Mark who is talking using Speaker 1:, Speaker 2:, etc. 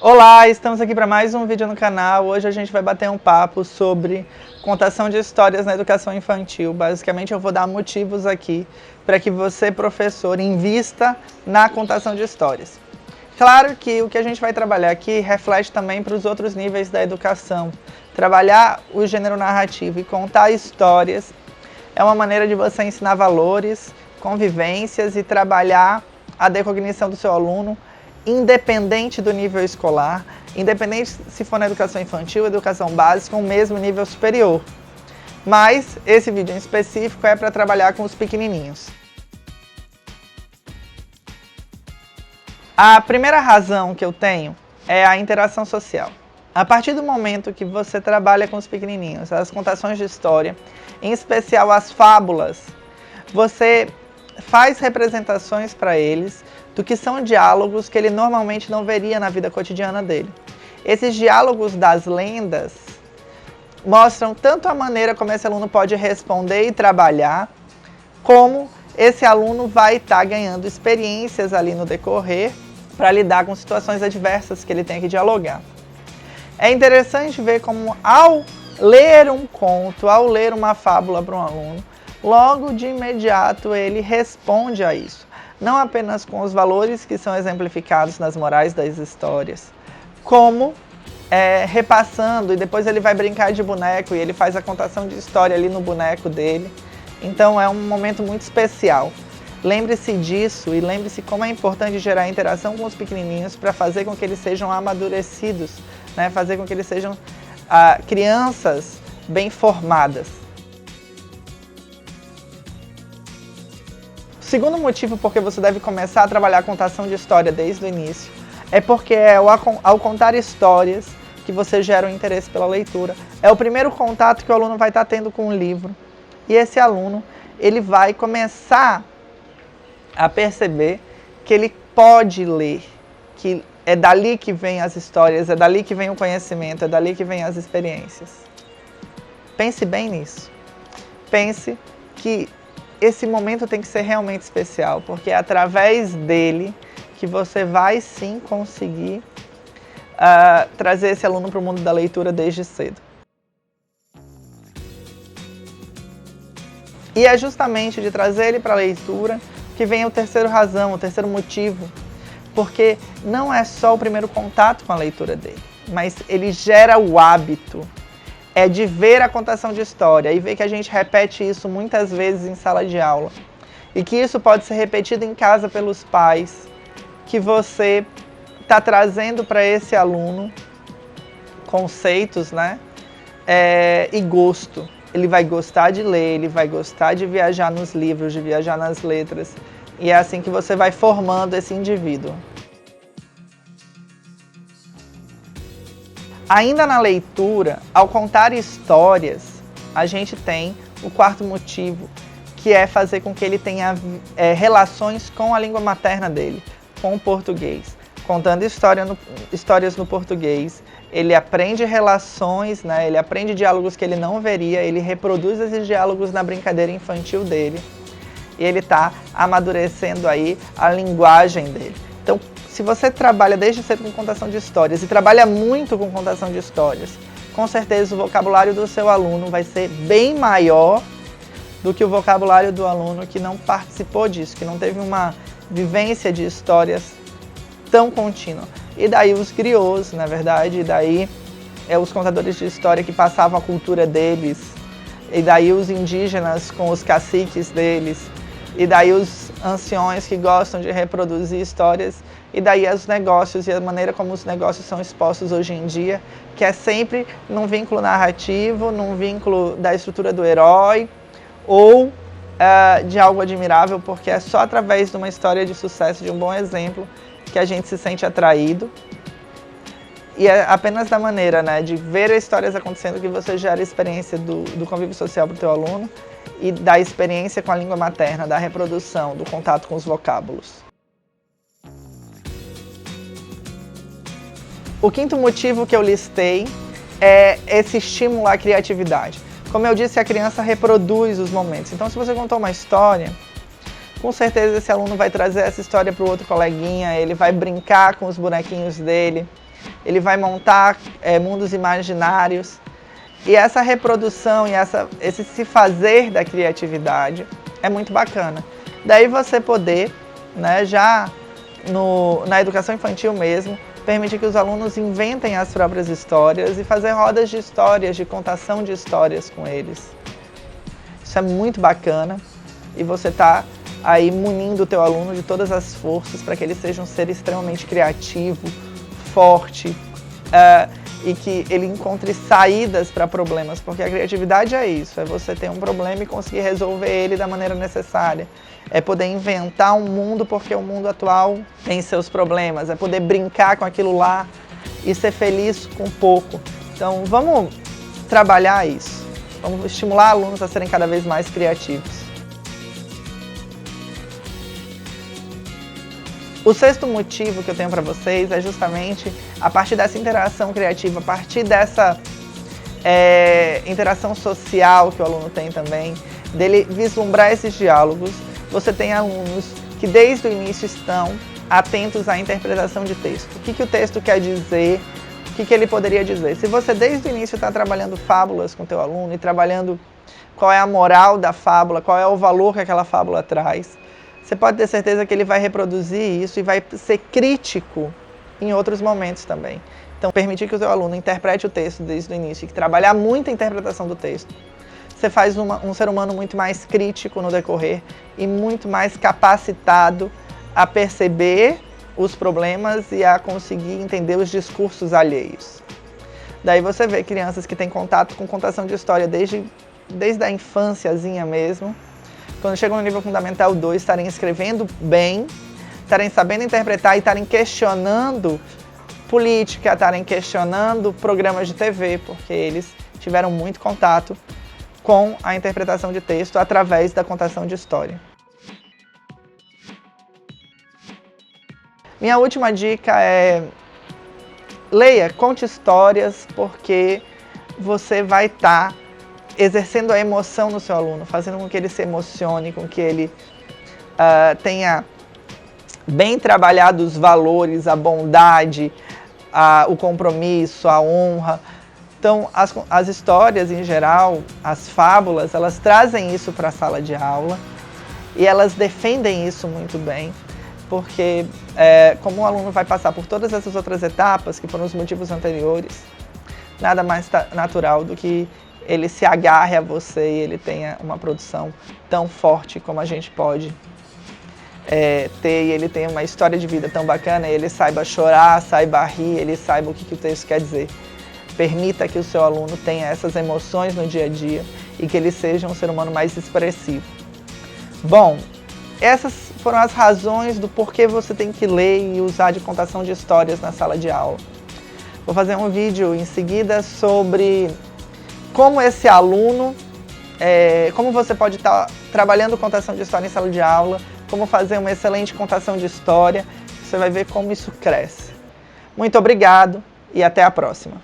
Speaker 1: Olá, estamos aqui para mais um vídeo no canal. Hoje a gente vai bater um papo sobre contação de histórias na educação infantil. Basicamente eu vou dar motivos aqui para que você, professor, invista na contação de histórias. Claro que o que a gente vai trabalhar aqui reflete também para os outros níveis da educação. Trabalhar o gênero narrativo e contar histórias é uma maneira de você ensinar valores, convivências e trabalhar a decognição do seu aluno, independente do nível escolar, independente se for na educação infantil, educação básica ou mesmo nível superior. Mas esse vídeo em específico é para trabalhar com os pequenininhos. A primeira razão que eu tenho é a interação social. A partir do momento que você trabalha com os pequenininhos, as contações de história, em especial as fábulas, você faz representações para eles do que são diálogos que ele normalmente não veria na vida cotidiana dele. Esses diálogos das lendas mostram tanto a maneira como esse aluno pode responder e trabalhar, como esse aluno vai estar ganhando experiências ali no decorrer para lidar com situações adversas que ele tem que dialogar. É interessante ver como ao ler um conto, ao ler uma fábula para um aluno, logo de imediato ele responde a isso. Não apenas com os valores que são exemplificados nas morais das histórias, como repassando, e depois ele vai brincar de boneco e ele faz a contação de história ali no boneco dele. Então é um momento muito especial. Lembre-se disso e lembre-se como é importante gerar interação com os pequenininhos para fazer com que eles sejam amadurecidos, né? Fazer com que eles sejam crianças bem formadas. O segundo motivo por que você deve começar a trabalhar a contação de história desde o início é porque ao contar histórias que você gera um interesse pela leitura. É o primeiro contato que o aluno vai estar tendo com o livro. E esse aluno, ele vai começar a perceber que ele pode ler, que é dali que vem as histórias, é dali que vem o conhecimento, é dali que vem as experiências. Pense bem nisso. Pense que esse momento tem que ser realmente especial, porque é através dele que você vai sim conseguir trazer esse aluno para o mundo da leitura desde cedo. E é justamente de trazer ele para a leitura que vem o terceiro razão, o terceiro motivo, porque não é só o primeiro contato com a leitura dele, mas ele gera o hábito de ver a contação de história e ver que a gente repete isso muitas vezes em sala de aula e que isso pode ser repetido em casa pelos pais, que você está trazendo para esse aluno conceitos, né? E gosto. Ele vai gostar de ler, ele vai gostar de viajar nos livros, de viajar nas letras, e é assim que você vai formando esse indivíduo. Ainda na leitura, ao contar histórias, a gente tem o quarto motivo, que é fazer com que ele tenha relações com a língua materna dele, com o português. Contando histórias no português, ele aprende relações, né? Ele aprende diálogos que ele não veria, ele reproduz esses diálogos na brincadeira infantil dele, e ele está amadurecendo aí a linguagem dele. Então, se você trabalha desde cedo com contação de histórias e trabalha muito com contação de histórias, com certeza o vocabulário do seu aluno vai ser bem maior do que o vocabulário do aluno que não participou disso, que não teve uma vivência de histórias tão contínua. E daí os griots, na verdade, e daí os contadores de história que passavam a cultura deles, e daí os indígenas com os caciques deles, e daí os anciões que gostam de reproduzir histórias, e daí os negócios e a maneira como os negócios são expostos hoje em dia, que é sempre num vínculo narrativo, num vínculo da estrutura do herói, ou de algo admirável, porque é só através de uma história de sucesso, de um bom exemplo, que a gente se sente atraído. E é apenas da maneira, né, de ver histórias acontecendo que você gera a experiência do convívio social para o teu aluno e da experiência com a língua materna, da reprodução, do contato com os vocábulos. O quinto motivo que eu listei é esse estímulo à criatividade. Como eu disse, a criança reproduz os momentos. Então, se você contou uma história, com certeza esse aluno vai trazer essa história para o outro coleguinha, ele vai brincar com os bonequinhos dele, ele vai montar mundos imaginários. E essa reprodução e esse se fazer da criatividade é muito bacana. Daí você poder, né, já na educação infantil mesmo, permitir que os alunos inventem as próprias histórias e fazer rodas de histórias, de contação de histórias com eles. Isso é muito bacana e você está aí munindo o teu aluno de todas as forças para que ele seja um ser extremamente criativo, forte, e que ele encontre saídas para problemas, porque a criatividade é isso, é você ter um problema e conseguir resolver ele da maneira necessária. É poder inventar um mundo porque o mundo atual tem seus problemas, é poder brincar com aquilo lá e ser feliz com pouco. Então vamos trabalhar isso, vamos estimular alunos a serem cada vez mais criativos. O sexto motivo que eu tenho para vocês é justamente a partir dessa interação criativa, a partir dessa interação social que o aluno tem também, dele vislumbrar esses diálogos. Você tem alunos que desde o início estão atentos à interpretação de texto. O que o texto quer dizer, o que ele poderia dizer. Se você desde o início está trabalhando fábulas com o teu aluno e trabalhando qual é a moral da fábula, qual é o valor que aquela fábula traz, você pode ter certeza que ele vai reproduzir isso e vai ser crítico em outros momentos também. Então, permitir que o seu aluno interprete o texto desde o início e trabalhar muito a interpretação do texto, você faz um ser humano muito mais crítico no decorrer e muito mais capacitado a perceber os problemas e a conseguir entender os discursos alheios. Daí você vê crianças que têm contato com contação de história desde a infânciazinha mesmo, quando chegam no nível fundamental 2, estarem escrevendo bem, estarem sabendo interpretar e estarem questionando política, estarem questionando programas de TV, porque eles tiveram muito contato com a interpretação de texto através da contação de história. Minha última dica é: leia, conte histórias, porque você vai estar exercendo a emoção no seu aluno, fazendo com que ele se emocione, com que ele tenha bem trabalhado os valores, a bondade, o compromisso, a honra. Então, as histórias em geral, as fábulas, elas trazem isso para a sala de aula e elas defendem isso muito bem, porque como o aluno vai passar por todas essas outras etapas, que foram os motivos anteriores, nada mais natural do que ele se agarre a você e ele tenha uma produção tão forte como a gente pode ter, e ele tenha uma história de vida tão bacana, e ele saiba chorar, saiba rir, ele saiba o que o texto quer dizer. Permita que o seu aluno tenha essas emoções no dia a dia e que ele seja um ser humano mais expressivo. Bom, essas foram as razões do porquê você tem que ler e usar de contação de histórias na sala de aula. Vou fazer um vídeo em seguida sobre como esse aluno, como você pode estar trabalhando contação de história em sala de aula, como fazer uma excelente contação de história. Você vai ver como isso cresce. Muito obrigado e até a próxima.